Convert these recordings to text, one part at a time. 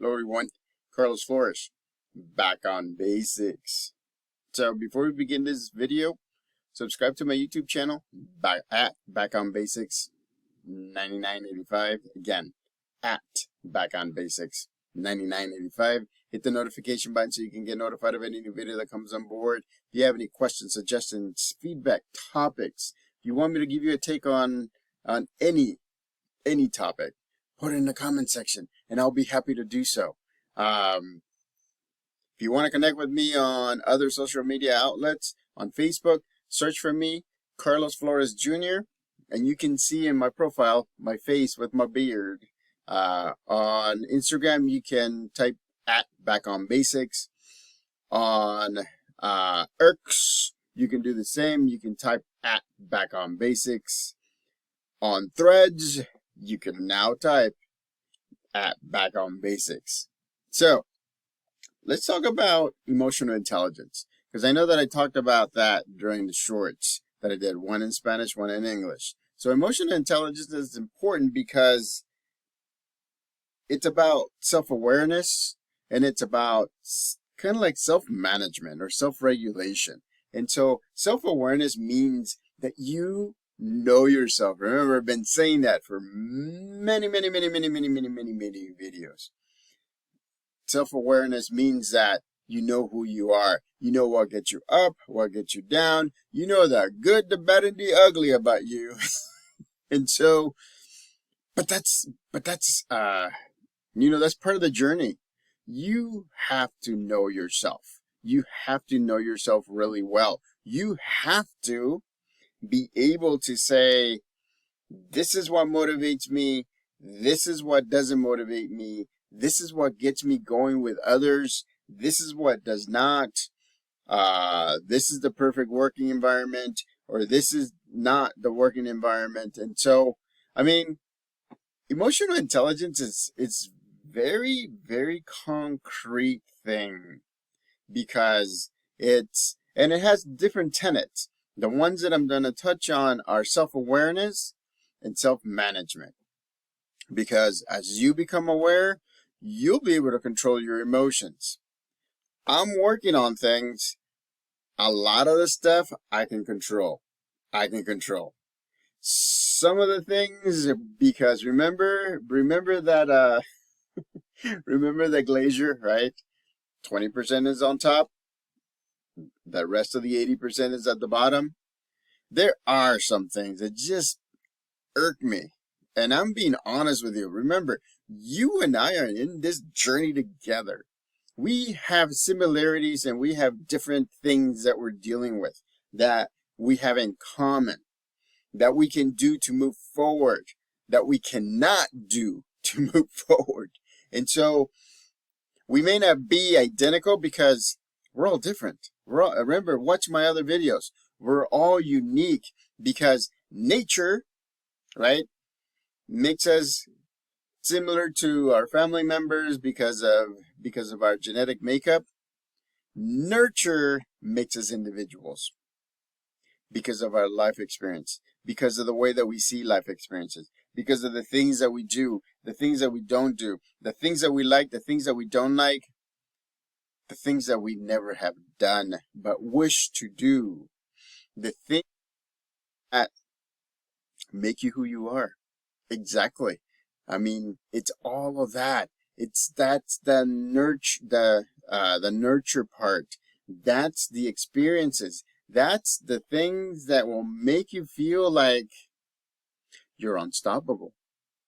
Hello everyone, Carlos Flores, back on basics. So before we begin this video, subscribe to my YouTube channel, Back on Basics 9985. Again, at Back on Basics 9985. Hit the notification button so you can get notified of any new video that comes on board. If you have any questions, suggestions, feedback, topics, if you want me to give you a take on any topic, put it in the comment section and I'll be happy to do so. If you want to connect with me on other social media outlets, on Facebook, search for me, Carlos Flores Jr., and you can see in my profile my face with my beard. On Instagram, you can type at Back on Basics. On X, you can do the same. You can type at Back on Basics. On Threads, you can now type at Back on Basics. So let's talk about emotional intelligence, because I know that I talked about that during the shorts that I did, one in Spanish, one in English. So emotional intelligence is important because it's about self-awareness, and it's about kind of like self-management or self-regulation. And so self-awareness means that you know yourself. Remember, I've been saying that for many videos. Self-awareness means that you know who you are. You know what gets you up, what gets you down. You know the good, the bad, and the ugly about you. And so, but that's that's part of the journey. You have to know yourself. You have to know yourself really well. You have to be able to say, this is what motivates me. This is what doesn't motivate me. This is what gets me going with others. This is what does not. This is the perfect working environment, or this is not the working environment. And so, I mean, emotional intelligence is very, very concrete thing, because it has different tenets. The ones that I'm going to touch on are self-awareness and self-management. Because as you become aware, you'll be able to control your emotions. I'm working on things. A lot of the stuff I can control. Some of the things, because remember that remember the glacier, right? 20% is on top. The rest of the 80% is at the bottom. There are some things that just irk me. And I'm being honest with you. Remember, you and I are in this journey together. We have similarities and we have different things that we're dealing with that we have in common, that we can do to move forward, that we cannot do to move forward. And so we may not be identical because we're all different. Remember, watch my other videos. We're all unique because nature, right, makes us similar to our family members because of our genetic makeup. Nurture makes us individuals because of our life experience, because of the way that we see life experiences, because of the things that we do, the things that we don't do, the things that we like, the things that we don't like, the things that we never have done but wish to do, the things that make you who you are. Exactly. I mean, it's all of that. That's the nurture part. That's the experiences. That's the things that will make you feel like you're unstoppable.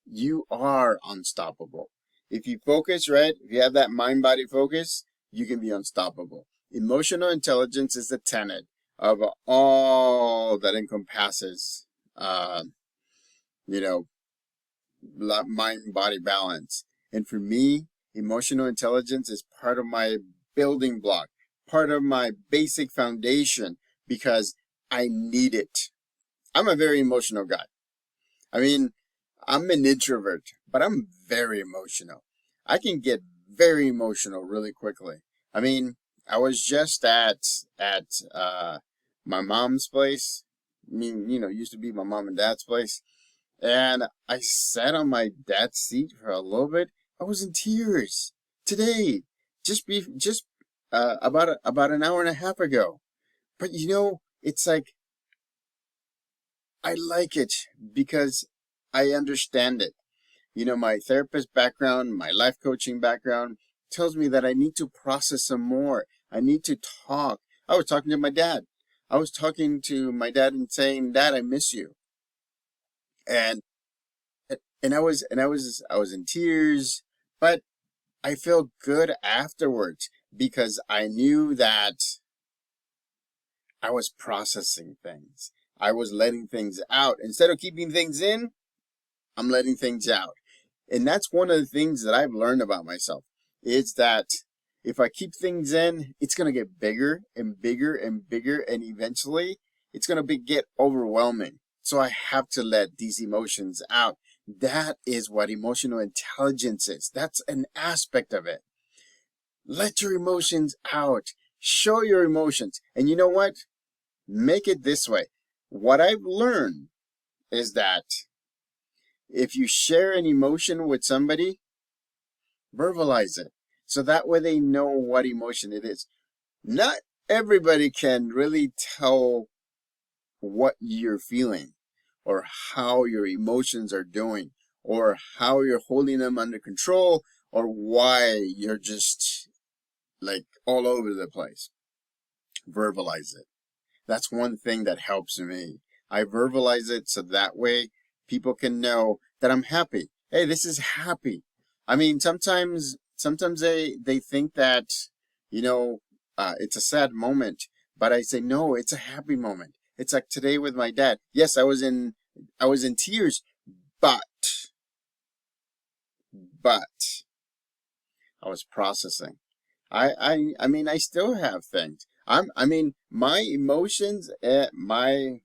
You are unstoppable. If you focus, right? If you have that mind-body focus, you can be unstoppable. Emotional intelligence is the tenet of all that encompasses, mind-body balance. And for me, emotional intelligence is part of my building block, part of my basic foundation, because I need it. I'm a very emotional guy. I mean, I'm an introvert, but I'm very emotional. I can get very emotional really quickly. I mean, I was just at my mom's place. I mean, used to be my mom and dad's place. And I sat on my dad's seat for a little bit. I was in tears. today, about an hour and a half ago. But it's like I like it because I understand it. My therapist background, my life coaching background tells me that I need to process some more. I need to talk. I was talking to my dad. I was talking to my dad and saying, "Dad, I miss you." And I was in tears, but I felt good afterwards because I knew that I was processing things. I was letting things out. Instead of keeping things in, I'm letting things out. And that's one of the things that I've learned about myself is that if I keep things in, it's going to get bigger and bigger and bigger. And eventually it's going to get overwhelming. So I have to let these emotions out. That is what emotional intelligence is. That's an aspect of it. Let your emotions out. Show your emotions. And you know what? Make it this way. What I've learned is that if you share an emotion with somebody, verbalize it. So that way they know what emotion it is. Not everybody can really tell what you're feeling or how your emotions are doing or how you're holding them under control or why you're just like all over the place. Verbalize it. That's one thing that helps me. I verbalize it so that way people can know that I'm happy. Hey, this is happy. I mean, sometimes they think that, it's a sad moment, but I say, no, it's a happy moment. It's like today with my dad. Yes, I was in tears, but I was processing. I mean, I still have things. My emotions, my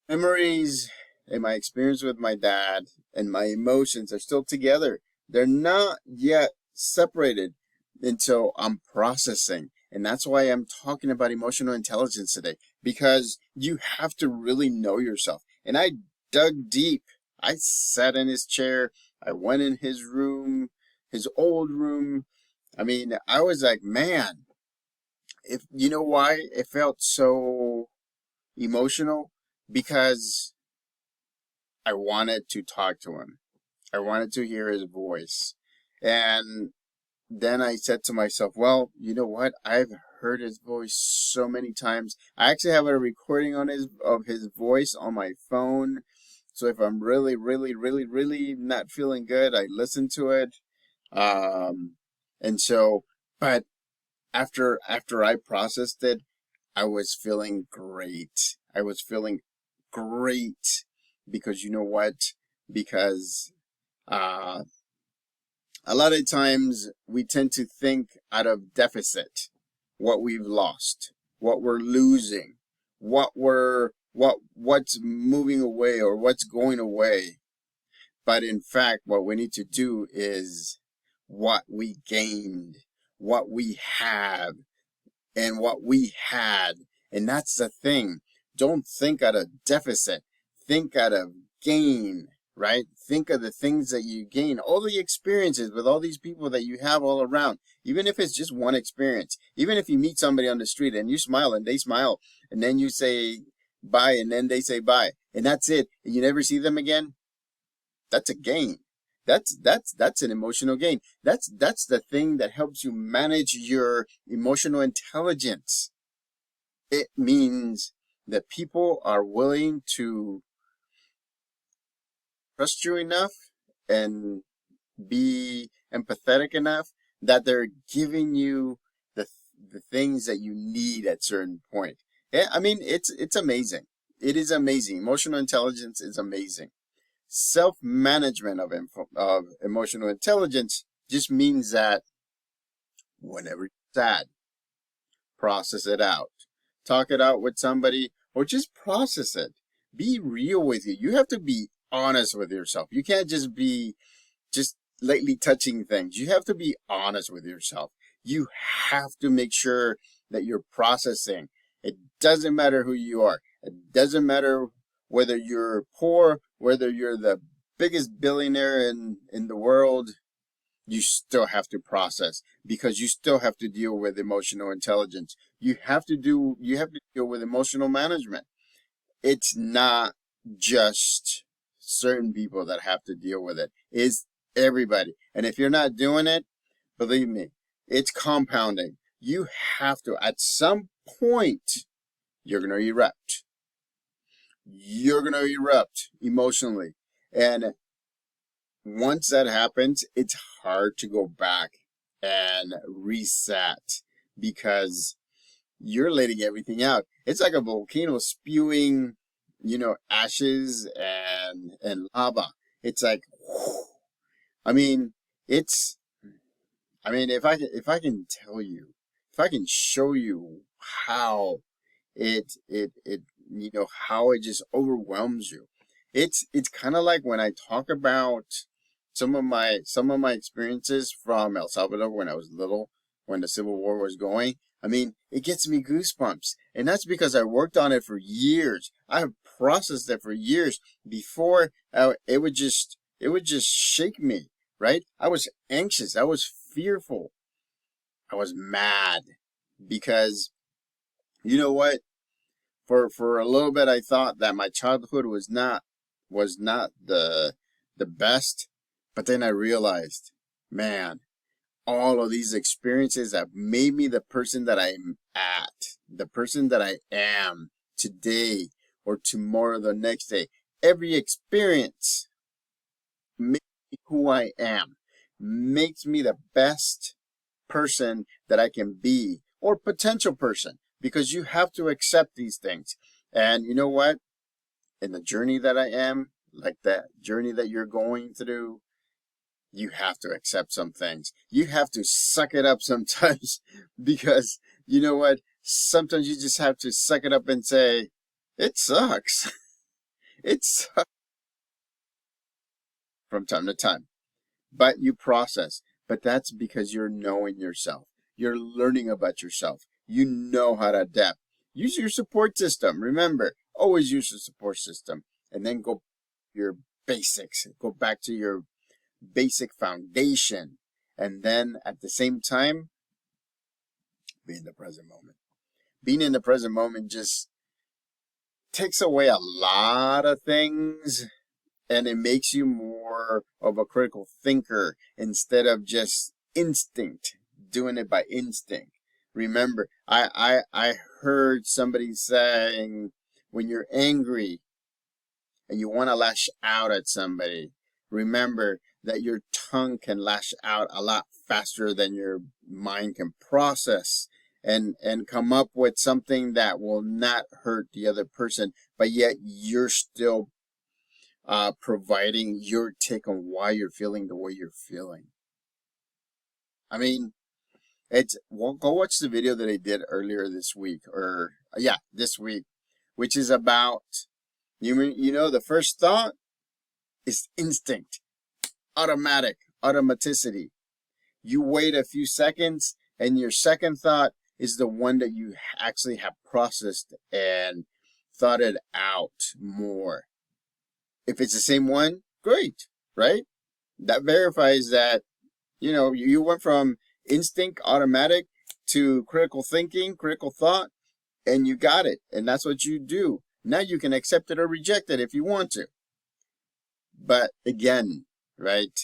memories, and my experience with my dad, and my emotions are still together. They're not yet separated until I'm processing. And that's why I'm talking about emotional intelligence today, because you have to really know yourself. And I dug deep. I sat in his chair. I went in his room, his old room. I mean, I was like, man, if you know why it felt so emotional? Because I wanted to talk to him. I wanted to hear his voice. And then I said to myself, well, you know what? I've heard his voice so many times. I actually have a recording of his voice on my phone. So if I'm really, really, really, really not feeling good, I listen to it. And so, but after I processed it, I was feeling great. I was feeling great because you know what? Because uh, a lot of times we tend to think out of deficit, what we've lost, what we're losing, what's moving away or what's going away. But in fact, what we need to do is what we gained, what we have, and what we had. And that's the thing. Don't think out of deficit. Think out of gain, right? Think of the things that you gain, all the experiences with all these people that you have all around. Even if it's just one experience, even if you meet somebody on the street and you smile and they smile, and then you say bye and then they say bye, and that's it, and you never see them again, that's a gain. That's an emotional gain. That's the thing that helps you manage your emotional intelligence. It means that people are willing to trust you enough and be empathetic enough that they're giving you the things that you need at certain point. Yeah, I mean, it's amazing. It is amazing. Emotional intelligence is amazing. Self-management of emotional intelligence just means that whenever you're sad, process it out. Talk it out with somebody or just process it. Be real with you. You have to be honest with yourself. You can't just be just lightly touching things. You have to be honest with yourself. You have to make sure that you're processing. It doesn't matter who you are. It doesn't matter whether you're poor, whether you're the biggest billionaire in the world. you still have to process, because you still have to deal with emotional intelligence. You have to deal with emotional management. It's not just certain people that have to deal with it. It's everybody. And if you're not doing it, believe me, it's compounding. You have to, at some point, you're going to erupt. You're going to erupt emotionally. And once that happens, it's hard to go back and reset, because you're letting everything out. It's like a volcano spewing, ashes and lava. It's like, whew. I mean, it's, if I can tell you, if I can show you how how it just overwhelms you. It's kind of like when I talk about some of my experiences from El Salvador when I was little, when the Civil War was going. I mean, it gets me goosebumps. And that's because I worked on it for years. I have processed it for years before it would just shake me, right? I was anxious. I was fearful. I was mad because you know what? For a little bit I thought that my childhood was not the best, but then I realized, man, all of these experiences have made me the person that I'm the person that I am today or tomorrow, the next day. Every experience makes me who I am, makes me the best person that I can be, or potential person, because you have to accept these things. And you know what? In the journey that I am, like that journey that you're going through, you have to accept some things. You have to suck it up sometimes because you know what? Sometimes you just have to suck it up and say, it sucks. It sucks from time to time. But you process. But that's because you're knowing yourself. You're learning about yourself. You know how to adapt. Use your support system. Remember, always use your support system. And then go your basics. Go back to your basic foundation. And then at the same time, be in the present moment. Being in the present moment just takes away a lot of things, and it makes you more of a critical thinker instead of just instinct, doing it by instinct. Remember, I heard somebody saying, when you're angry and you want to lash out at somebody, remember that your tongue can lash out a lot faster than your mind can process and come up with something that will not hurt the other person, but yet you're still providing your take on why you're feeling the way you're feeling. I mean, go watch the video that I did earlier this week, or yeah, this week, which is about the first thought is instinct, automaticity. You wait a few seconds, and your second thought is the one that you actually have processed and thought it out more. If it's the same one, great, right? That verifies that, you went from instinct, automatic, to critical thinking, critical thought, and you got it. And that's what you do. Now you can accept it or reject it if you want to. But again, right?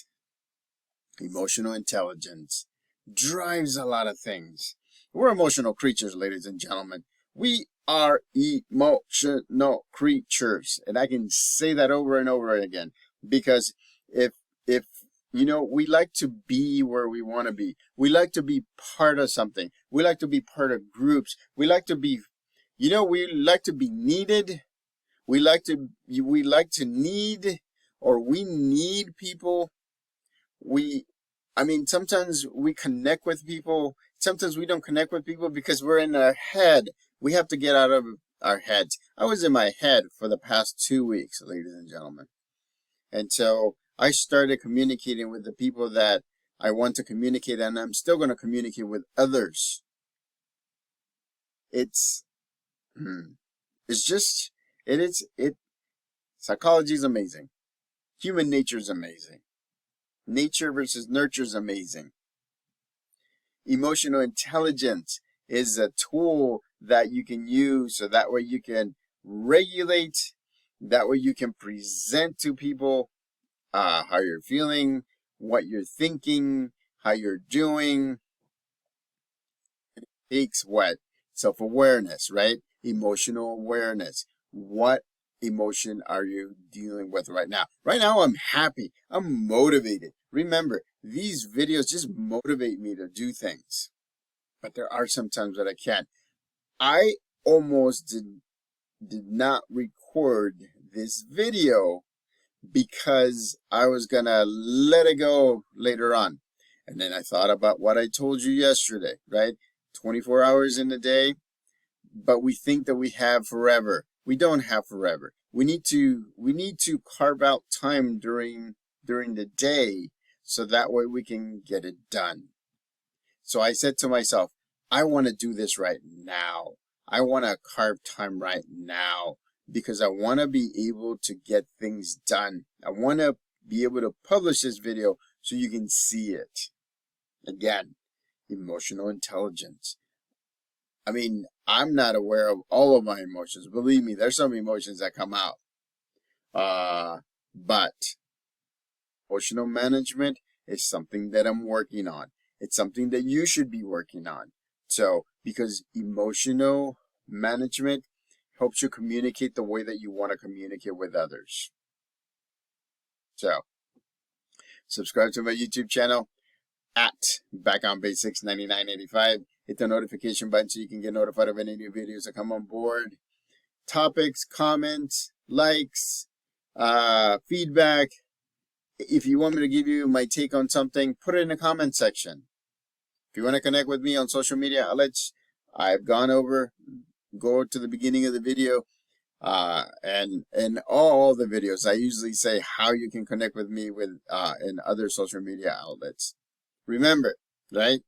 Emotional intelligence drives a lot of things. We're emotional creatures, ladies and gentlemen. We are emotional creatures. And I can say that over and over again, because if we like to be where we want to be. We like to be part of something. We like to be part of groups. We like to be needed. We like to need, or we need people. Sometimes we connect with people. Sometimes we don't connect with people because we're in our head. We have to get out of our heads. I was in my head for the past 2 weeks, ladies and gentlemen. And so I started communicating with the people that I want to communicate, and I'm still going to communicate with others. Psychology is amazing. Human nature is amazing. Nature versus nurture is amazing. Emotional intelligence is a tool that you can use so that way you can regulate, that way you can present to people how you're feeling, what you're thinking, how you're doing. It takes what? Self-awareness, right? Emotional awareness. What emotion are you dealing with right now? Right now, I'm happy. I'm motivated. Remember, these videos just motivate me to do things. But there are some times that I can't. I almost did not record this video because I was gonna let it go later on. And then I thought about what I told you yesterday, right? 24 hours in a day, but we think that we have forever. We don't have forever. We need to carve out time during the day so that way we can get it done. So I said to myself, I want to do this right now. I want to carve time right now because I want to be able to get things done. I want to be able to publish this video so you can see it. Again, emotional intelligence. I mean, I'm not aware of all of my emotions. Believe me, there's some emotions that come out. But emotional management is something that I'm working on. It's something that you should be working on. So, because emotional management helps you communicate the way that you want to communicate with others. So, subscribe to my YouTube channel at Back on Basics 9985. Hit the notification button so you can get notified of any new videos that come on board. Topics, comments, likes, feedback. If you want me to give you my take on something, put it in the comment section. If you want to connect with me on social media outlets, I've gone over, go to the beginning of the video, and in all the videos, I usually say how you can connect with me with in other social media outlets. Remember, right?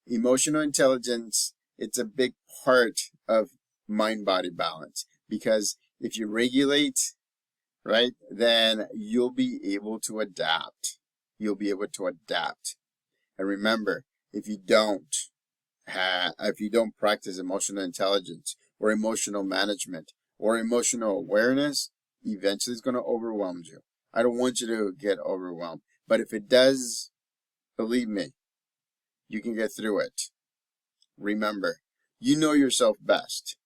Emotional intelligence, it's a big part of mind-body balance because if you regulate, right, then you'll be able to adapt. You'll be able to adapt. And remember, if you don't practice emotional intelligence or emotional management or emotional awareness, eventually it's going to overwhelm you. I don't want you to get overwhelmed. But if it does, believe me, you can get through it. Remember, you know yourself best.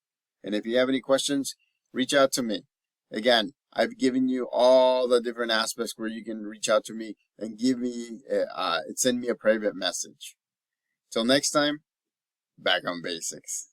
And if you have any questions, reach out to me. Again, I've given you all the different aspects where you can reach out to me and send me a private message. Till next time, Back on Basics.